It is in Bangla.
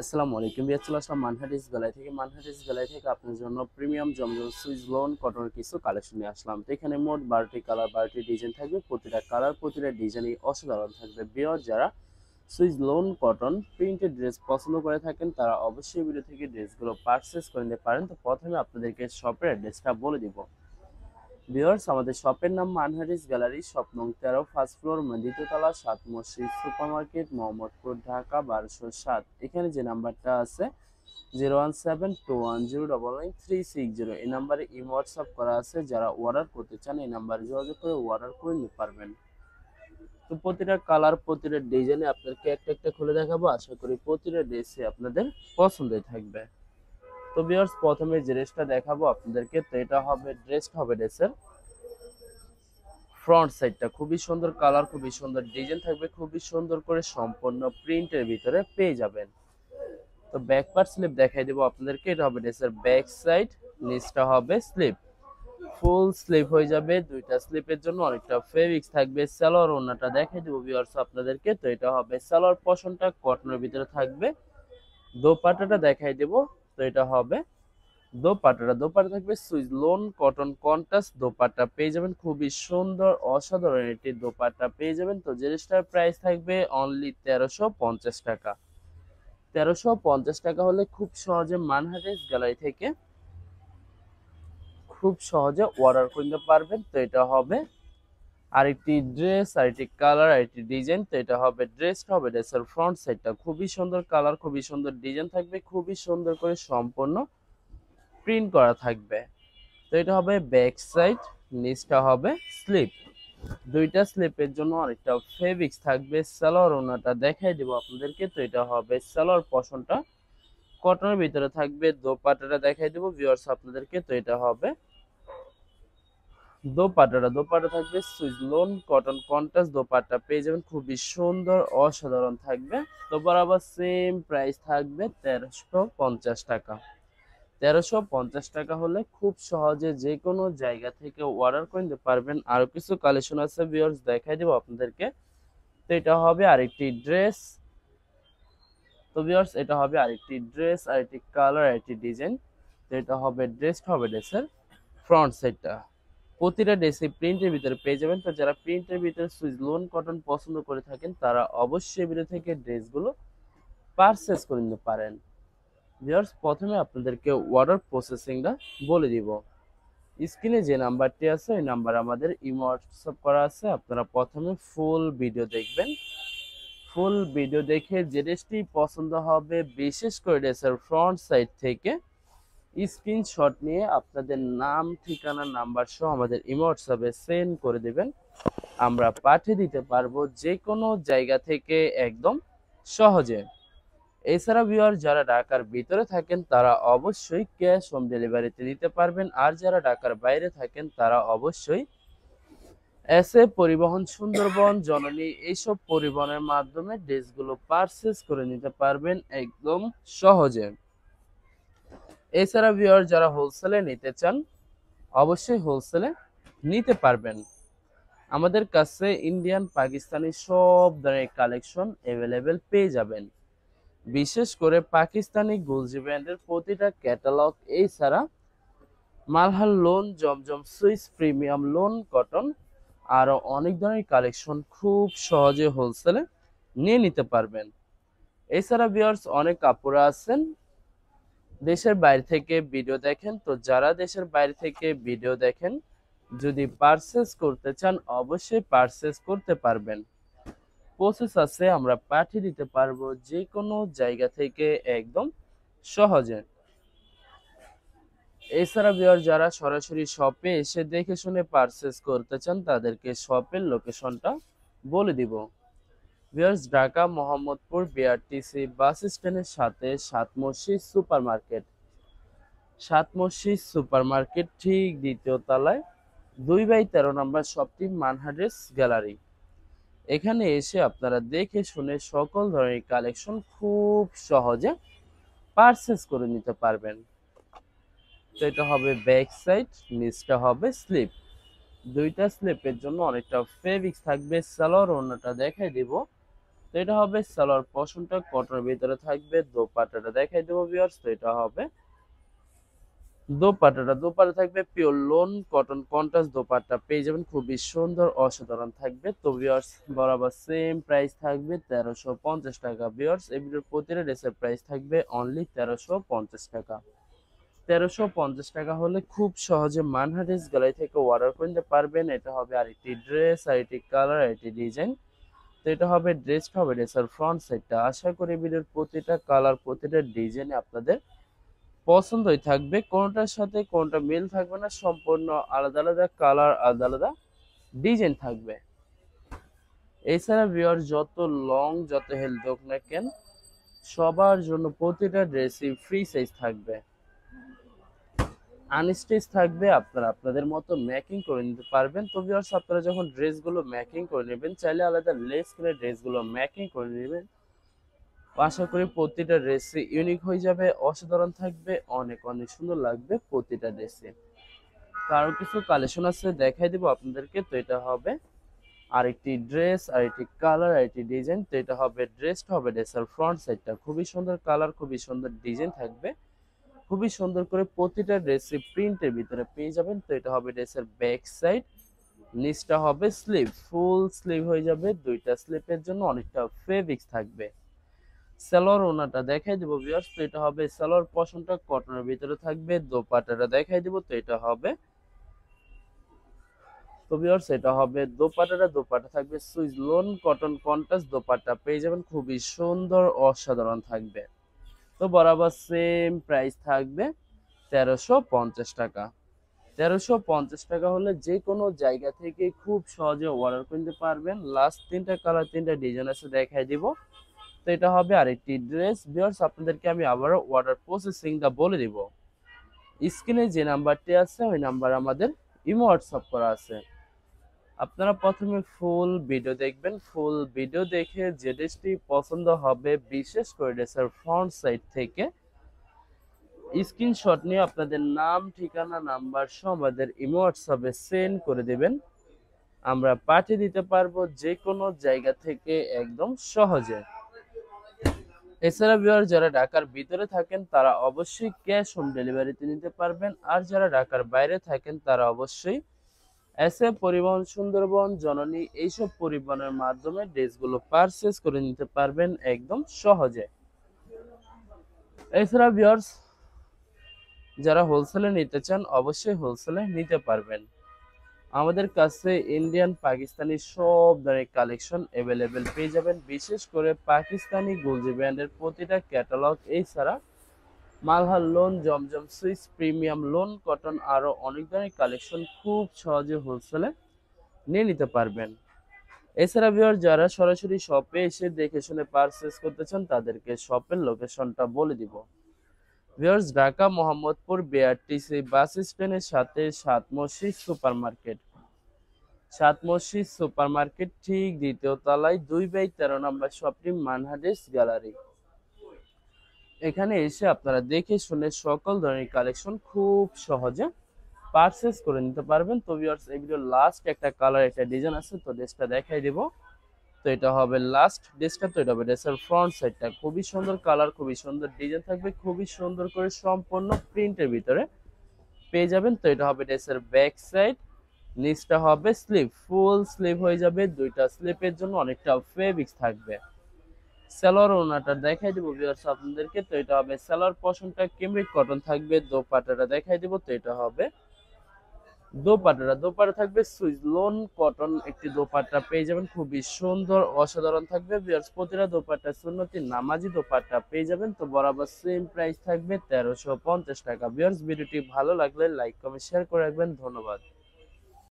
আসসালামু আলাইকুম। চলে আসলাম মানহাটিস গ্যালারি থেকে। মানহাটিস গ্যালারি থেকে আপনার জন্য প্রিমিয়াম জমজম সুইস লোন কটনের কিছু কালেকশন নিয়ে আসলাম। তো এখানে মোট 12টি কালার, 12টি ডিজাইন থাকবে। প্রতিটা কালার, প্রতিটা ডিজাইনই অসাধারণ থাকবে। বিয়ার যারা Swiss loan cotton printed dress পছন্দ করে থাকেন তারা অবশ্যই ভিডিও থেকে ড্রেসগুলো পারচেস করে নিতে পারেন। তো প্রথমে আপনাদেরকে শপের অ্যাড্রেসটা বলে দিব। ভিউয়ার্স, আমাদের শপের নাম মানহারিস গ্যালারি, শপ নং 13, ফার্স্ট ফ্লোর, দ্বিতীয় তলা, 7 মসজিদ সুপার মার্কেট, মোহাম্মদপুর, ঢাকা 1207। এখানে যে নাম্বারটা আছে 01721099360, এই নাম্বারে হোয়াটসঅ্যাপ করা আছে। যারা অর্ডার করতে চান এই নাম্বারে যোগাযোগ করে অর্ডার করে নিতে পারবেন। তো প্রতিটা কালার, প্রতিটা ডিজাইনে আপনাদেরকে একটা একটা খুলে দেখাবো। আশা করি প্রতিটা ড্রেসই আপনাদের পছন্দের থাকবে। তো ভিউয়ার্স, প্রথমে যে ড্রেসটা দেখাবো আপনাদেরকে, তো এটা হবে ড্রেসের ফ্রন্ট সাইডটা খুবই সুন্দর কালার, খুবই সুন্দর ডিজাইন থাকবে, খুবই সুন্দর করে সম্পূর্ণ প্রিন্টের ভিতরে পেয়ে যাবেন। তো ব্যাক পার্ট স্লিপ দেখাই দেবো আপনাদেরকে। এটা হবে ড্রেসের ব্যাক সাইড, নিচটা হবে স্লিপ, ফুল স্লিপ হয়ে যাবে। দুইটা স্লিপের জন্য অনেকটা ফেব্রিক্স থাকবে। সালোয়ার ওড়নাটা দেখাই দেবো ভিউয়ার্স আপনাদেরকে। তো এটা হবে সালোয়ার পোর্শনটা কটনের ভিতরে থাকবে। দোপাট্টাটা দেখাই দেবো। তো এটা হবে দোপাট্টা থাকবে Swiss loan cotton contrast dupatta পেয়ে যাবেন। খুবই সুন্দর অসাধারণ একটি দোপাট্টা পেয়ে যাবেন। তো জিনিসটার প্রাইস থাকবে অনলি 1350 টাকা। 1350 টাকা হলে খুব সহজে মানহাটেস গ্যালারি থেকে খুব সহজে অর্ডার করতে পারবেন। তো এটা হবে আরেকটি ড্রেস, আরেকটি কালার, আরেকটি ডিজাইন। তো এটা হবে ড্রেসের ফ্রন্ট সাইডটা খুবই সুন্দর কালার, খুবই সুন্দর ডিজাইন থাকবে, খুবই সুন্দর করে সম্পূর্ণ প্রিন্ট করা থাকবে। তো এটা হবে ব্যাক সাইড, নিচটা হবে স্লিপ। দুইটা স্লিপের জন্য অনেকটা ফেব্রিক্স থাকবে। সালোয়ার ওনাটা দেখাই দিব আপনাদেরকে। তো এটা হবে সালোয়ার পশনটা কটনের ভিতরে থাকবে। দোপাট্টাটা দেখাই দিব ভিউয়ার্স আপনাদেরকে। তো এটা হবে দোপাট্টা থাকবে Swiss loan cotton contrast dupatta পেয়ে যাবেন, খুবই সুন্দর অসাধারণ থাকবে। তো বরাবর সেম প্রাইস থাকবে 1350 টাকা। 1350 টাকা হলে খুব সহজে যে কোনো জায়গা থেকে অর্ডার করে নিতে পারবেন। আরো কিছু কালেকশন আছে ভিউয়ার্স, দেখাই দেবো আপনাদেরকে। তো এটা হবে আরেকটি ড্রেস। তো ভিউয়ার্স, এটা হবে আরেকটি ড্রেস, আরেকটি কালার, আরেকটি ডিজাইন। তো এটা হবে ড্রেসের ফ্রন্ট সাইডটা প্রতিটা ড্রেসে প্রিন্টের ভিতরে পেয়ে যাবেন। তো যারা প্রিন্টের ভিতরে সুইস লোন কটন পছন্দ করে থাকেন তারা অবশ্যই ভিডিও থেকে ড্রেসগুলো পারচেস করে নিতে পারেন। ভিউয়ার্স, প্রথমে আপনাদেরকে অর্ডার প্রসেসিংটা বলে দিব। স্ক্রিনে যে নাম্বারটি আছে ওই নাম্বার আমাদের ইমো হোয়াটসঅ্যাপ করা আছে। আপনারা প্রথমে ফুল ভিডিও দেখবেন। ফুল ভিডিও দেখে যে ড্রেসটি পছন্দ হবে, বিশেষ করে ড্রেসের ফ্রন্ট সাইড থেকে স্ক্রিনশট নিয়ে আপনাদের নাম, ঠিকানা, নাম্বার সহ আমাদের ইমো হোয়াটসঅ্যাপে সেন্ড করে দেবেন। আমরা পাঠিয়ে দিতে পারবো যে কোনো জায়গা থেকে একদম সহজে। এছাড়া ভিউয়ার যারা ঢাকার ভিতরে থাকেন তারা অবশ্যই ক্যাশ হোম ডেলিভারিতে নিতে পারবেন। আর যারা ঢাকার বাইরে থাকেন তারা অবশ্যই এসএ পরিবহন, সুন্দরবন, জননী এইসব পরিবহনের মাধ্যমে ড্রেসগুলো পারচেস করে নিতে পারবেন একদম সহজে। এছাড়া ভিউয়ার যারা হোলসেলে নিতে চান অবশ্যই হোলসেলে নিতে পারবেন। আমাদের কাছে ইন্ডিয়ান, পাকিস্তানি সব ধরনের কালেকশন অ্যাভেলেবেল পেয়ে যাবেন। বিশেষ করে পাকিস্তানি গুলজি ব্র্যান্ডের প্রতিটা ক্যাটালগ, এছাড়া মালহার লোন, জমজম সুইস প্রিমিয়াম লোন কটন, আরো অনেক ধরনের কালেকশন খুব সহজে হোলসেলে নিয়ে নিতে পারবেন। এছাড়া ভিউয়ার্স অনেক আপুরা আছেন দেশের বাইরে থেকে ভিডিও দেখেন। তো যারা দেশের বাইরে থেকে ভিডিও দেখেন যদি পারচেস করতে চান অবশ্যই পারচেস করতে পারবেন। প্রসেস আছে, আমরা পাঠিয়ে দিতে পারবো যে কোনো জায়গা থেকে একদম সহজে। এছাড়া ভিউয়ার যারা সরাসরি শপে এসে দেখে শুনে পারচেস করতে চান তাদেরকে শপের লোকেশনটা বলে দিব। ভিউয়ার্স, ঢাকা মোহাম্মদপুর বিআরটিসি বাস স্ট্যান্ডের সাথে সাত মসজিদ সুপার মার্কেট ঠিক দ্বিতীয় তলায় 2/13 নম্বর শপটি মানহাটেস গ্যালারি। এখানে এসে আপনারা দেখে শুনে সকল ধরনের কালেকশন খুব সহজে পারচেস করে নিতে পারবেন। তো এটা হবে ব্যাক সাইড, নিচটা হবে স্লিপ। দুইটা স্লিপের জন্য অনেকটা ফেব্রিক্স থাকবে। সালোয়ার ওড়নাটা দেখাই দিব। তো এটা হবে সালোয়ার পোর্শনটা কটনের ভিতরে থাকবে, দোপাট্টাটা দেখাই দেবো ভিউয়ার্স। তো এটা হবে দোপাট্টা থাকবে pure loan cotton contrast dupatta পেয়ে যাবেন, খুবই সুন্দর অসাধারণ থাকবে। তো ভিউয়ার্স বরাবর সেম প্রাইস থাকবে 1350 টাকা। ভিউয়ার্স এই ভিডিওর প্রতিটা ড্রেসের প্রাইস থাকবে অনলি 1350 টাকা। 1350 টাকা হলে খুব সহজে মানহা ড্রেস গ্যালারি থেকে অর্ডার করে নিতে পারবেন। এটা হবে আরেকটি ড্রেস, আরেকটি কালার, আরেকটি ডিজাইন। তো এটা হবে ড্রেসটা হবে ড্রেসের ফ্রন্ট সাইডটা। আশা করি ভিডিওর প্রতিটা কালার প্রতিটা ডিজাইনে আপনাদের পছন্দই থাকবে, কোনটার সাথে কোনটা মিল থাকবে না, সম্পূর্ণ আলাদা আলাদা কালার, আলাদা আলাদা ডিজাইন থাকবে। এছাড়া ভিউয়ার যত লং যত হেলদি হোক না কেন, সবার জন্য প্রতিটা ড্রেসই ফ্রি সাইজ থাকবে, আনস্টিচ থাকবে, আপনারা আপনাদের মতো মেকিং করে নিতে পারবেন। তো ভিউয়ার্স আপনারা যখন ড্রেসগুলো মেকিং করে নেবেন, চাইলে আলাদা লেস করে ড্রেসগুলো মেকিং করে নেবেন। আশা করি প্রতিটা ড্রেসই ইউনিক হয়ে যাবে, অসাধারণ থাকবে, অনেক অনেক সুন্দর লাগবে প্রতিটা ড্রেসে। কারো কিছু কালেকশন আছে দেখাই দিব আপনাদেরকে। তো এটা হবে আরেকটি ড্রেস, আরেকটি কালার, আরেকটি ডিজাইন। তো এটা হবে ড্রেসটা হবে ড্রেসের ফ্রন্ট সাইডটা, খুবই সুন্দর কালার, খুবই সুন্দর ডিজাইন থাকবে, খুবই সুন্দর করে প্রতিটা ড্রেসে প্রিন্টের ভিতরে পেয়ে যাবেন। তো এটা হবে ড্রেসের ব্যাক সাইড, নিচটা হবে স্লিভ, ফুল স্লিভ হয়ে যাবে, দুইটা স্লিপের জন্য অনেকটা ফেব্রিক্স থাকবে। সালোয়ার ওনাটা দেখাই দিব ভিউয়ার্স। তো এটা হবে সালোয়ার পোর্শনটা কটনের ভিতরে থাকবে, দোপাট্টাটা দেখাই দিব। তো এটা হবে তো ভিউয়ার্স এটা হবে দোপাট্টা থাকবে Swiss loan cotton contrast dupatta পেয়ে যাবেন, খুবই সুন্দর অসাধারণ থাকবে। তো বরাবর সেম প্রাইস থাকবে 1350 টাকা। 1350 টাকা হলে যে কোনো জায়গা থেকে খুব সহজে অর্ডার করতে পারবেন। লাস্ট তিনটা কালার তিনটা ডিজাইন আছে দেখাই দিব। তো এটা হবে আরেকটি ড্রেস। ভিউয়ার্স আপনাদেরকে আমি আবারও অর্ডার প্রসেসিংটা বলে দিব। স্ক্রিনে যে নাম্বারটি আছে ওই নাম্বার আমাদের ইমো হোয়াটসঅ্যাপ করা আছে। আপনারা প্রথমে ফুল ভিডিও দেখবেন, ফুল ভিডিও দেখে যে ড্রেসটি পছন্দ হবে, বিশেষ করে ড্রেসের ফ্রন্ট সাইড থেকে স্ক্রিনশট নিয়ে আপনাদের নাম ঠিকানা নাম্বার সহ আমাদের ইমো হোয়াটসঅ্যাপে সেন্ড করে দেবেন, আমরা পাঠিয়ে দিতে পারবো যে কোনো জায়গা থেকে একদম সহজে। এছাড়া ভিউয়ার যারা ঢাকার ভিতরে থাকেন তারা অবশ্যই ক্যাশ হোম ডেলিভারিতে নিতে পারবেন, আর যারা ঢাকার বাইরে থাকেন তারা অবশ্যই এসএ পরিবহন, সুন্দরবন, জননী এইসব পরিবহনের মাধ্যমে ড্রেসগুলো পারচেজ করে নিতে পারবেন একদম সহজে। এছাড়া ভিউয়ার্স যারা হোলসেলে নিতে চান অবশ্যই হোলসেলে নিতে পারবেন। আমাদের কাছে ইন্ডিয়ান পাকিস্তানি সব ধরনের কালেকশন অ্যাভেলেবেল পেয়ে যাবেন, বিশেষ করে পাকিস্তানি গুলজি ব্র্যান্ডের প্রতিটা ক্যাটালগ, এছাড়া মালহার লোন, জমজম সুইস, প্রিমিয়াম লোন কটন, আরো অনেক ধরনের কালেকশন খুব সহজে হোলসেলে নিয়ে নিতে পারবেন। এছাড়া ভিউয়ার যারা সরাসরি শপে এসে দেখে শুনে পারচেজ করতে চান তাদেরকে শপের লোকেশনটা বলে দিব। ভিউয়ার্স ঢাকা মোহাম্মদপুর বিআরটিসি বাস স্ট্যান্ডের সাথে সাত মসজিদ সুপার মার্কেট, সাত মসজিদ সুপার মার্কেট ঠিক দ্বিতীয় তলায় 2/13 নম্বর শপটি মানহা ড্রেস গ্যালারি। এখানে এসে আপনারা দেখে শুনে সকল ধরনের কালেকশন খুব সহজে পারচেজ করে নিতে পারবেন। তো ভিউয়ার্স এই ভিডিও লাস্ট একটা কালার একটা ডিজাইন আছে, তো ড্রেসটা দেখাই দেব। তো এটা হবে লাস্ট ড্রেসটা। তো এটা হবে ড্রেসের ফ্রন্ট সাইডটা, খুবই সুন্দর কালার, খুবই সুন্দর ডিজাইন থাকবে, খুবই সুন্দর করে সম্পূর্ণ প্রিন্টের ভিতরে পেয়ে যাবেন। তো এটা হবে ড্রেসের ব্যাক সাইড, নিচটা হবে স্লিভ, ফুল স্লিভ হয়ে যাবে, দুইটা স্লিপের জন্য অনেকটা ফেব্রিক্স থাকবে। সালোয়ার ওনাটা দেখাই দিব ভিউয়ার্স আপনাদেরকে। তো এটা হবে সালোয়ার পোর্শনটা ক্যামরিক কটন থাকবে, দোপাট্টাটা দেখাই দিব। তো এটা হবে দোপাট্টা থাকবে সুইস লোন কটন একটি দোপাট্টা পেয়ে যাবেন, খুবই সুন্দর অসাধারণ থাকবে ভিউয়ার্স। প্রতিটা দোপাট্টা সুন্নতি নামাজি দোপাট্টা পেয়ে যাবেন। তো বরাবর সেম প্রাইস থাকবে 1350 টাকা। ভিউয়ার্স ভিডিওটি ভালো লাগলে লাইক কমেন্ট শেয়ার করে রাখবেন, ধন্যবাদ।